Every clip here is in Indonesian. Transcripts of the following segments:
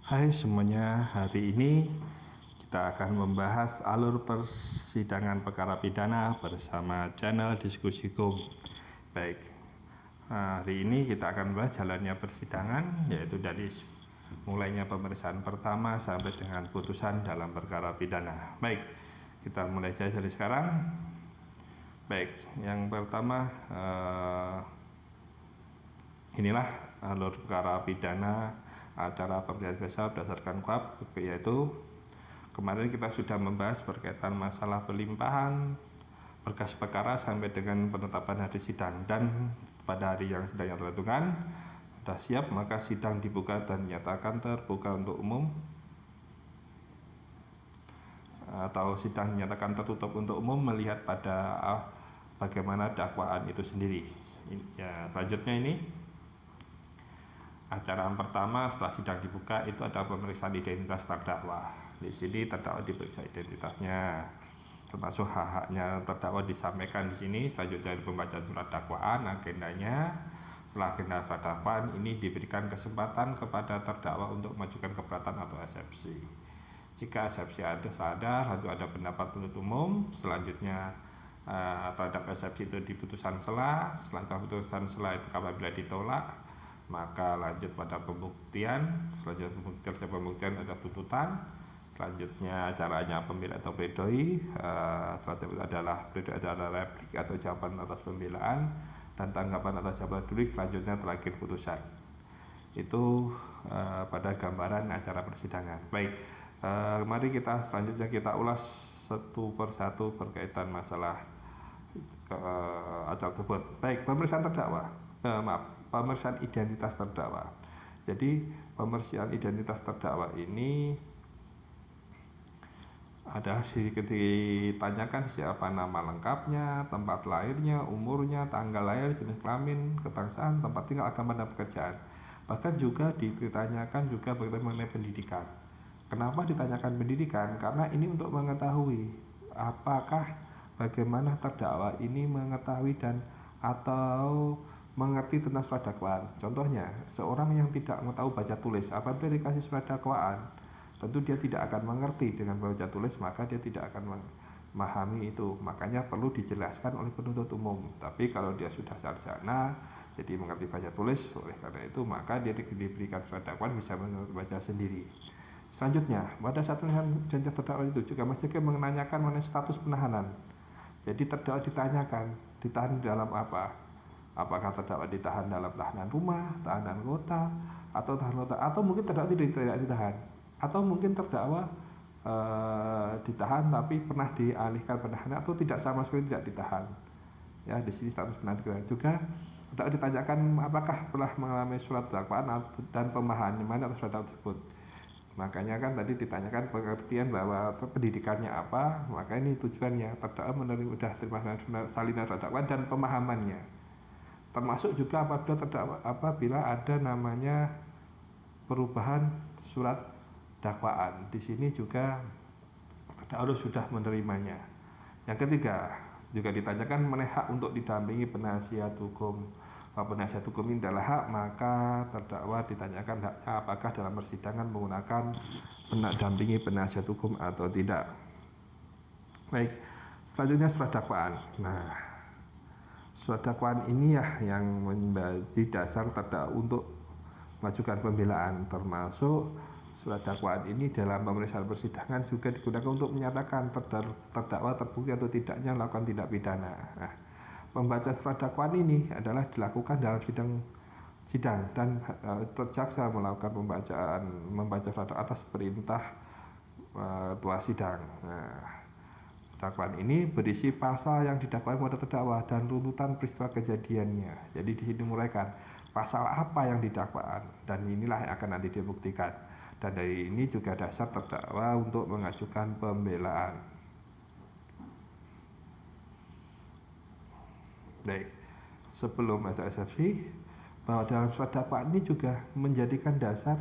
Hai semuanya, hari ini kita akan membahas alur persidangan perkara pidana bersama channel Diskusi Hukum. Baik, hari ini kita akan membahas jalannya persidangan, yaitu dari mulainya pemeriksaan pertama sampai dengan putusan dalam perkara pidana. Baik, kita mulai dari sekarang. Baik, yang pertama inilah alur perkara pidana acara pemeriksaan besar berdasarkan KUHP, yaitu kemarin kita sudah membahas berkaitan masalah pelimpahan berkas perkara sampai dengan penetapan hari sidang, dan pada hari yang sidang yang ditentukan sudah siap, maka sidang dibuka dan nyatakan terbuka untuk umum, atau sidang dinyatakan tertutup untuk umum melihat pada bagaimana dakwaan itu sendiri. Ya, selanjutnya ini acara pertama setelah sidang dibuka itu ada pemeriksaan identitas terdakwa. Di sini terdakwa diperiksa identitasnya, termasuk hak-haknya terdakwa disampaikan di sini. Selanjutnya pembacaan surat dakwaan, agendanya. Setelah agenda surat dakwaan ini diberikan kesempatan kepada terdakwa untuk mengajukan keberatan atau eksepsi. Jika eksepsi ada, lalu ada pendapat penuntut umum. Selanjutnya terhadap eksepsi itu di putusan sela. Selanjutnya putusan sela itu apabila ditolak, maka lanjut pada pembuktian. Selanjutnya pembuktian ada tuntutan. Selanjutnya caranya pembelaan atau pledoi. Selanjutnya adalah pledoi adalah replik atau jawaban atas pembelaan dan tanggapan atas jawaban publik. Selanjutnya terakhir putusan. Itu pada gambaran acara persidangan. Baik, mari kita selanjutnya kita ulas satu persatu berkaitan masalah acara tersebut. Baik, pemeriksaan terdakwa. Pemeriksaan identitas terdakwa. Jadi pemeriksaan identitas terdakwa ini ada ditanyakan siapa nama lengkapnya, tempat lahirnya, umurnya, tanggal lahir, jenis kelamin, kebangsaan, tempat tinggal, agama, dan pekerjaan. Bahkan juga ditanyakan juga mengenai pendidikan. Kenapa ditanyakan pendidikan? Karena ini untuk mengetahui apakah bagaimana terdakwa ini mengetahui dan atau mengerti tentang surat dakwaan. Contohnya, seorang yang tidak tahu baca tulis, apabila dikasih surat dakwaan, tentu dia tidak akan mengerti dengan baca tulis, maka dia tidak akan memahami itu. Makanya perlu dijelaskan oleh penuntut umum. Tapi kalau dia sudah sarjana, jadi mengerti baca tulis, oleh karena itu maka dia diberikan surat dakwaan bisa membaca sendiri. Selanjutnya, pada saat identitas terdakwa itu juga masih menanyakan mengenai status penahanan. Jadi terdakwa ditanyakan, ditahan dalam apa? Apakah terdakwa ditahan dalam tahanan rumah, tahanan kota, atau tahanan kota, atau mungkin terdakwa tidak ditahan, atau mungkin terdakwa ditahan tapi pernah dialihkan penahanan, atau tidak sama sekali tidak ditahan. Ya, di sini status penahanan juga terdakwa ditanyakan apakah pernah mengalami surat dakwaan dan pemahaman atas surat tersebut. Makanya kan tadi ditanyakan pengertian bahwa pendidikannya apa, maka ini tujuannya terdakwa menerima sudah terima salinan surat dakwaan dan pemahamannya. Termasuk juga apabila ada namanya perubahan surat dakwaan. Di sini juga harus sudah menerimanya. Yang ketiga, juga ditanyakan mengenai hak untuk didampingi penasihat hukum. Kalau penasihat hukum ini adalah hak, maka terdakwa ditanyakan haknya apakah dalam persidangan menggunakan mendampingi penasihat hukum atau tidak. Baik, selanjutnya surat dakwaan. Nah, surat dakwaan ini ya yang menjadi dasar terdakwa untuk mengajukan pembelaan, termasuk surat dakwaan ini dalam pemeriksaan persidangan juga digunakan untuk menyatakan terdakwa terbukti atau tidaknya melakukan tindak pidana. Nah, pembacaan surat dakwaan ini adalah dilakukan dalam sidang dan jaksa melakukan membaca surat atas perintah ketua sidang. Nah, dakwaan ini berisi pasal yang didakwai kepada terdakwa dan runtutan peristiwa kejadiannya. Jadi di sini menguraikan pasal apa yang didakwaan dan inilah yang akan nanti dibuktikan. Dan dari ini juga dasar terdakwa untuk mengajukan pembelaan. Baik, sebelum ada eksepsi, bahwa dalam surat dakwaan ini juga menjadikan dasar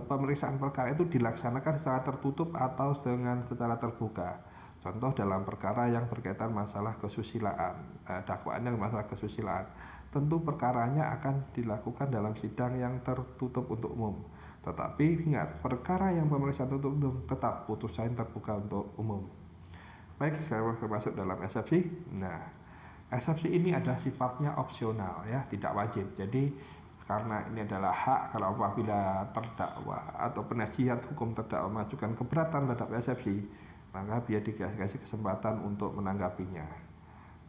pemeriksaan perkara itu dilaksanakan secara tertutup atau secara terbuka. Contoh dalam perkara yang berkaitan masalah kesusilaan, dakwaan yang masalah kesusilaan, tentu perkaranya akan dilakukan dalam sidang yang tertutup untuk umum. Tetapi ingat, perkara yang pemeriksaan tertutup umum tetap putusan terbuka untuk umum. Baik, saya masuk dalam eksepsi. Nah, eksepsi ini adalah sifatnya opsional ya, tidak wajib. Jadi karena ini adalah hak, kalau apabila terdakwa atau penasihat hukum terdakwa mengajukan keberatan terhadap eksepsi, maka dia dikasih kesempatan untuk menanggapinya.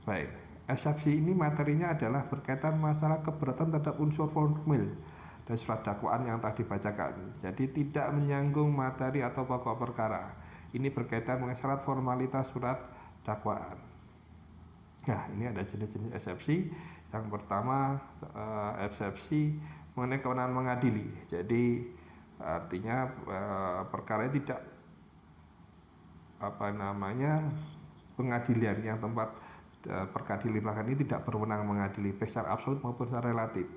Baik, eksepsi ini materinya adalah berkaitan masalah keberatan terhadap unsur formil dan surat dakwaan yang tadi dibacakan. Jadi tidak menyinggung materi atau pokok perkara. Ini berkaitan dengan syarat formalitas surat dakwaan. Nah, ini ada jenis-jenis eksepsi. Yang pertama, eksepsi mengenai kewenangan mengadili. Jadi artinya perkara tidak pengadilan yang tempat perkara dilimpahkan ini tidak berwenang mengadili baik secara absolut maupun secara relatif.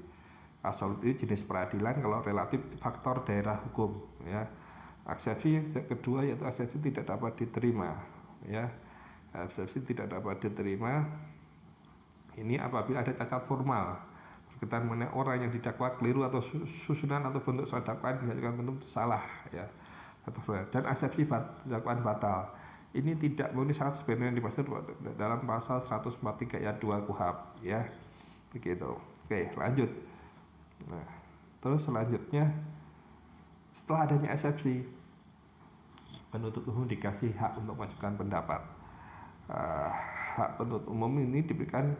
Absolut itu jenis peradilan, kalau relatif faktor daerah hukum ya. Eksepsi kedua yaitu eksepsi tidak dapat diterima ya. Eksepsi tidak dapat diterima ini apabila ada cacat formal berkaitan mengenai orang yang didakwa keliru atau susunan atau bentuk surat dakwaan diajukan bentuk salah ya. Dan eksepsi dakwaan batal ini tidak memenuhi syarat sebenarnya yang dimaksud dalam pasal 143 ayat 2 KUHP ya. Begitu. Oke, lanjut. Nah, terus selanjutnya setelah adanya eksepsi, penuntut umum dikasih hak untuk mengajukan pendapat. Hak penuntut umum ini diberikan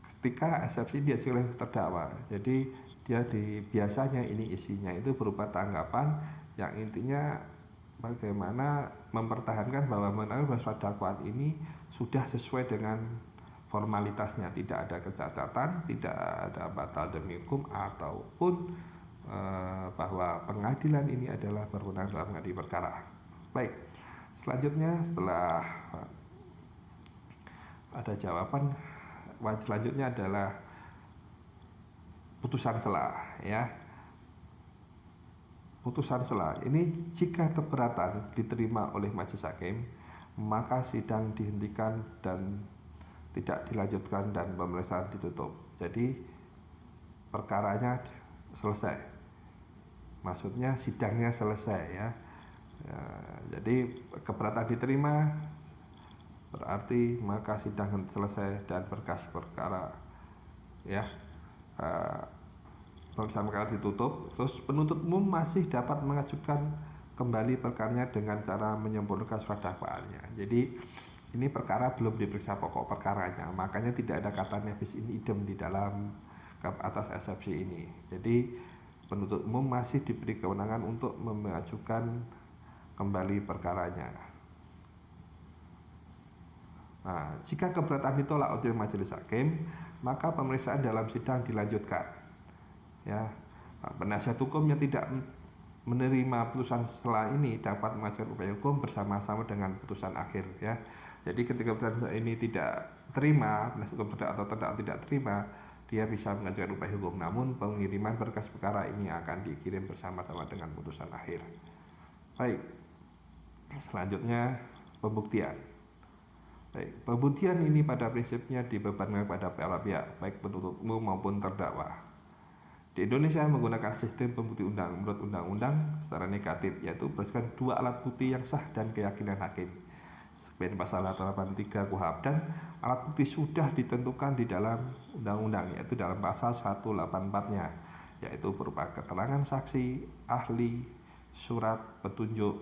ketika eksepsi diajukan oleh terdakwa. Jadi biasanya ini isinya itu berupa tanggapan yang intinya bagaimana mempertahankan bahwa surat dakwaan ini sudah sesuai dengan formalitasnya, tidak ada kecacatan, tidak ada batal demi hukum, ataupun bahwa pengadilan ini adalah berwenang dalam mengadili perkara. Baik, selanjutnya setelah ada jawaban, selanjutnya adalah putusan sela ya. Putusan sela ini jika keberatan diterima oleh majelis hakim, maka sidang dihentikan dan tidak dilanjutkan dan pemeriksaan ditutup. Jadi perkaranya selesai, maksudnya sidangnya selesai ya. Jadi keberatan diterima berarti maka sidang selesai dan berkas perkara ya, pemeriksaan perkara ditutup. Terus penuntut umum masih dapat mengajukan kembali perkaranya dengan cara menyempurnakan surat dakwaannya. Jadi ini perkara belum diperiksa pokok perkaranya, makanya tidak ada kata nebis in idem di dalam atas eksepsi ini. Jadi penuntut umum masih diberi kewenangan untuk mengajukan kembali perkaranya. Nah, jika keberatan ditolak oleh majelis hakim, maka pemeriksaan dalam sidang dilanjutkan. Ya, penasihat hukum yang tidak menerima putusan sela ini dapat mengajukan upaya hukum bersama-sama dengan putusan akhir ya. Jadi ketika putusan ini tidak terima, penasihat hukum atau tidak terima, dia bisa mengajukan upaya hukum. Namun pengiriman berkas perkara ini akan dikirim bersama-sama dengan putusan akhir. Baik, selanjutnya pembuktian. Baik, pembuktian ini pada prinsipnya dibebankan pada para pihak, baik penuntut umum maupun terdakwa. Di Indonesia menggunakan sistem pembukti menurut undang-undang secara negatif, yaitu berdasarkan dua alat bukti yang sah dan keyakinan hakim. Seperti pasal 183 KUHP, dan alat bukti sudah ditentukan di dalam undang-undang, yaitu dalam pasal 184-nya, yaitu berupa keterangan saksi, ahli, surat petunjuk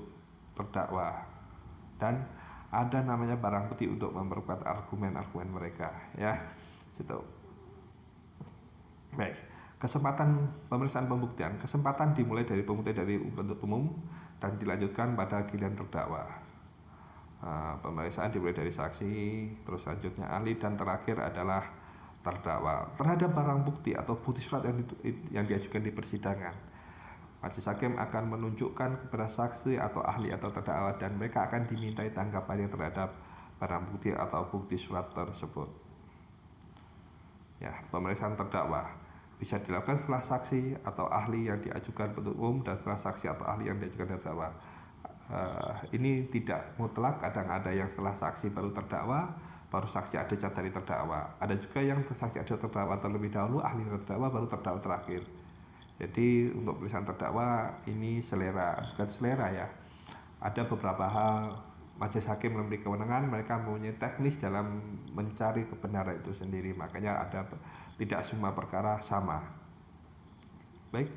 terdakwa, dan ada namanya barang bukti untuk memperkuat argumen-argumen mereka ya. Situ. Baik, kesempatan pemeriksaan pembuktian, kesempatan dimulai dari pembuktian dari penuntut umum dan dilanjutkan pada giliran terdakwa. Pemeriksaan dimulai dari saksi, terus selanjutnya ahli, dan terakhir adalah terdakwa. Terhadap barang bukti atau bukti surat yang diajukan di persidangan, majelis hakim akan menunjukkan kepada saksi atau ahli atau terdakwa, dan mereka akan dimintai tanggapannya terhadap barang bukti atau bukti surat tersebut. Ya, pemeriksaan terdakwa bisa dilakukan setelah saksi atau ahli yang diajukan penuntut umum dan setelah saksi atau ahli yang diajukan terdakwa. Ini tidak mutlak, kadang ada yang setelah saksi baru terdakwa, baru saksi adjudkat dari terdakwa. Ada juga yang saksi adjudkat terdakwa terlebih dahulu, ahli terdakwa baru terdakwa terakhir. Jadi untuk pemeriksaan terdakwa ini bukan selera ya. Ada beberapa hal majelis hakim memiliki kewenangan, mereka mempunyai teknis dalam mencari kebenaran itu sendiri. Makanya tidak semua perkara sama. Baik,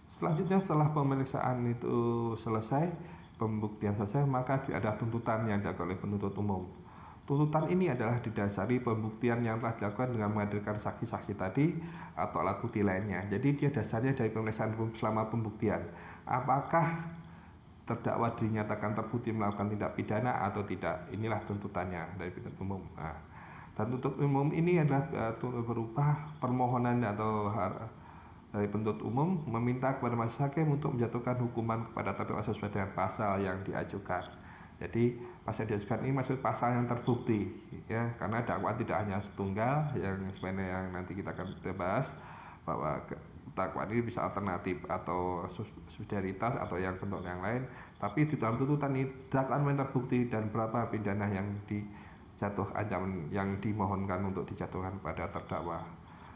selanjutnya setelah pemeriksaan itu selesai, pembuktian selesai, maka ada tuntutan yang dilakukan oleh penuntut umum. Tuntutan ini adalah didasari pembuktian yang telah dilakukan dengan menghadirkan saksi-saksi tadi atau alat bukti lainnya. Jadi dia dasarnya dari pemeriksaan selama pembuktian. Apakah terdakwa dinyatakan terbukti melakukan tindak pidana atau tidak? Inilah tuntutannya dari penuntut umum. Nah, dan tuntut umum ini adalah berupa permohonan atau dari penuntut umum meminta kepada majelis hakim untuk menjatuhkan hukuman kepada terdakwa sesuai dengan pasal yang diajukan. Jadi pasal yang diajukan ini maksud pasal yang terbukti, ya, karena dakwaan tidak hanya setunggal yang sebenarnya yang nanti kita akan bahas, bahwa dakwaan ini bisa alternatif atau subsidiaritas atau yang bentuk yang lain, tapi di dalam tuntutan ini dakwaan yang terbukti dan berapa pidana yang ancaman yang dimohonkan untuk dijatuhkan pada terdakwa.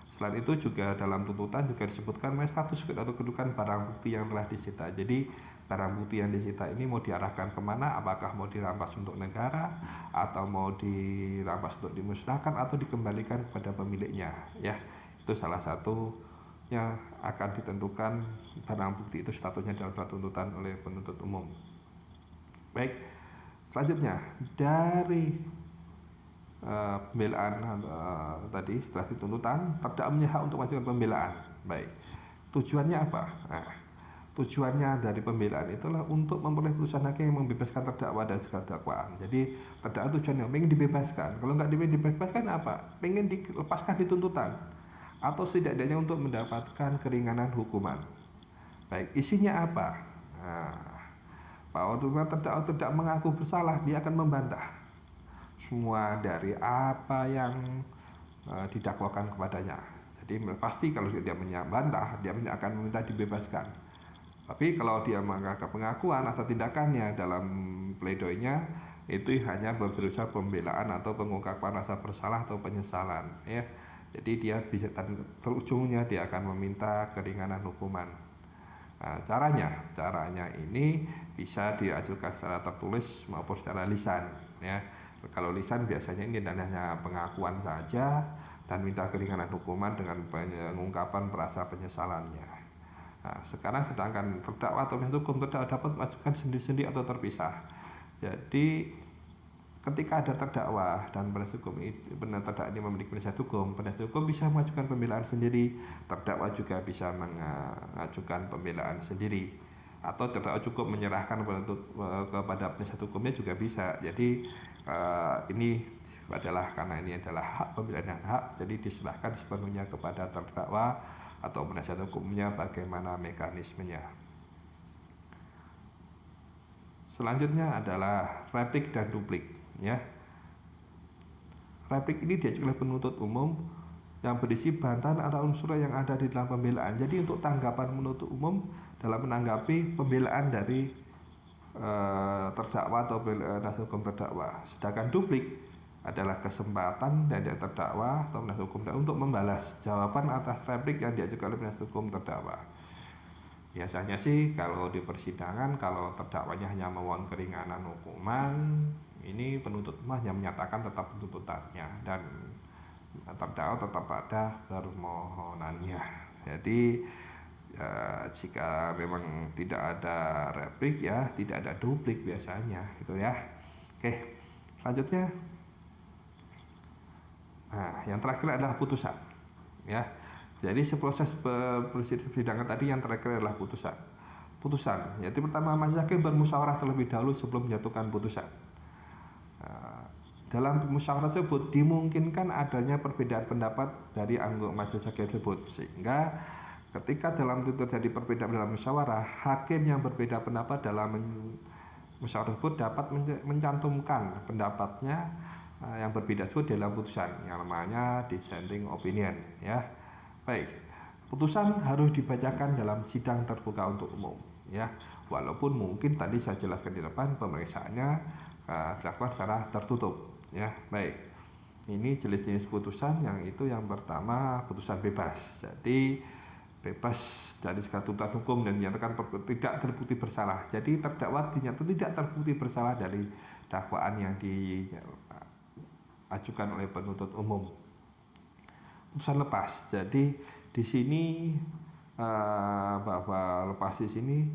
Selain itu juga dalam tuntutan juga disebutkan status atau kedudukan barang bukti yang telah disita. Jadi barang bukti yang disita ini mau diarahkan kemana? Apakah mau dirampas untuk negara atau mau dirampas untuk dimusnahkan atau dikembalikan kepada pemiliknya? Ya, itu salah satunya akan ditentukan barang bukti itu statusnya dalam surat tuntutan oleh penuntut umum. Baik, selanjutnya dari pembelaan tadi setelah dituntutan, terdakwa punya hak untuk mengajukan pembelaan. Baik, tujuannya apa? Nah, tujuannya dari pembelaan itulah untuk memperoleh putusan hakim yang membebaskan terdakwa dari segala dakwaan. Jadi terdakwa tujuannya pengen dibebaskan. Kalau nggak dibebaskan apa? Pengen dilepaskan di tuntutan atau setidaknya untuk mendapatkan keringanan hukuman. Baik, isinya apa? Nah, bahwa terdakwa tidak mengaku bersalah, dia akan membantah semua dari apa yang didakwakan kepadanya. Jadi pasti kalau dia membantah, dia akan meminta dibebaskan. Tapi kalau dia menganggap pengakuan atau tindakannya dalam pledoinya itu hanya berusaha pembelaan atau pengungkapan rasa bersalah atau penyesalan, ya. Jadi dia bisa terujungnya dia akan meminta keringanan hukuman. Nah, caranya ini bisa diajukan secara tertulis maupun secara lisan, ya. Kalau lisan biasanya ini hanya pengakuan saja dan minta keringanan hukuman dengan pengungkapan rasa penyesalannya. Nah, sekarang sedangkan terdakwa atau penasihat hukum dapat mengajukan sendiri-sendiri atau terpisah. Jadi ketika ada terdakwa dan penasihat hukum terdakwa ini memiliki penasihat hukum bisa mengajukan pembelaan sendiri, terdakwa juga bisa mengajukan pembelaan sendiri, atau terdakwa cukup menyerahkan kepada penasihat hukumnya juga bisa. Jadi ini adalah karena ini adalah hak pembelaan dan hak, jadi diserahkan sepenuhnya kepada terdakwa atau penasihat hukumnya bagaimana mekanismenya. Selanjutnya adalah replik dan duplik, ya. Replik ini diajukan oleh penuntut umum yang berisi bantahan atau unsur yang ada di dalam pembelaan. Jadi untuk tanggapan penuntut umum dalam menanggapi pembelaan dari terdakwa atau penasihat hukum terdakwa. Sedangkan duplik adalah kesempatan dari terdakwa atau penasihat hukum untuk membalas jawaban atas replik yang diajukan oleh penasihat hukum terdakwa. Biasanya sih kalau di persidangan, kalau terdakwanya hanya memohon keringanan hukuman, ini penuntut hanya menyatakan tetap tuntutannya dan terdakwa tetap ada permohonannya. Jadi jika memang tidak ada replik, ya tidak ada duplik biasanya, gitu ya. Oke, selanjutnya, nah yang terakhir adalah putusan, ya. Jadi seproses persidangan tadi yang terakhir adalah putusan. Yaitu pertama majelis hakim bermusyawarah terlebih dahulu sebelum menjatuhkan putusan. Dalam musyawarah tersebut dimungkinkan adanya perbedaan pendapat dari anggota majelis hakim tersebut, sehingga ketika dalam itu terjadi perbedaan dalam musyawarah, hakim yang berbeda pendapat dalam musyawarah tersebut dapat mencantumkan pendapatnya yang berbeda tersebut dalam putusan yang namanya dissenting opinion, ya. Baik, putusan harus dibacakan dalam sidang terbuka untuk umum, ya. Walaupun mungkin tadi saya jelaskan di depan pemeriksaannya dilakukan secara tertutup, ya. Baik, ini jenis-jenis putusan yang pertama putusan bebas. Jadi bebas dari segala tuntutan hukum dan dinyatakan tidak terbukti bersalah. Jadi terdakwa dinyatakan tidak terbukti bersalah dari dakwaan yang diajukan oleh penuntut umum. Putusan lepas. Jadi di sini bahwa lepas di sini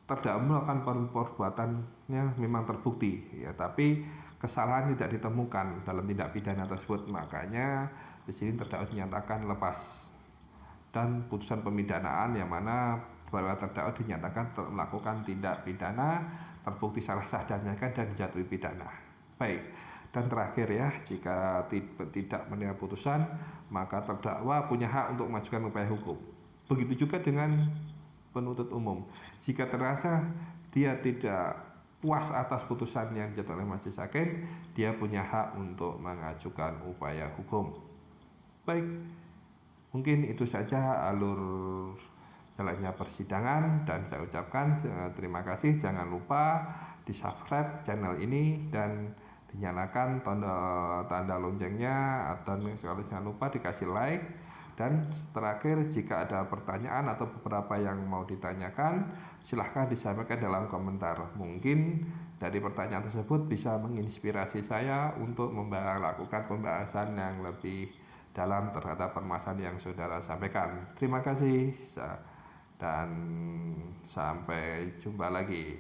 terdakwa melakukan perbuatannya memang terbukti, ya, tapi kesalahan tidak ditemukan dalam tindak pidana tersebut, makanya di sini terdakwa dinyatakan lepas. Dan putusan pemidanaan yang mana bahwa terdakwa dinyatakan melakukan tindak pidana, terbukti salah sah dan dijatuhi pidana. Baik. Dan terakhir ya, jika tidak menerima putusan, maka terdakwa punya hak untuk mengajukan upaya hukum. Begitu juga dengan penuntut umum. Jika terasa dia tidak puas atas putusan yang dijatuhkan oleh majelis hakim, dia punya hak untuk mengajukan upaya hukum. Baik, mungkin itu saja alur jalannya persidangan, dan saya ucapkan terima kasih. Jangan lupa di subscribe channel ini dan dinyalakan tanda loncengnya, atau jangan lupa dikasih like. Dan terakhir, jika ada pertanyaan atau beberapa yang mau ditanyakan, silahkan disampaikan dalam komentar. Mungkin dari pertanyaan tersebut bisa menginspirasi saya untuk melakukan pembahasan yang lebih dalam terhadap permasalahan yang saudara sampaikan. Terima kasih dan sampai jumpa lagi.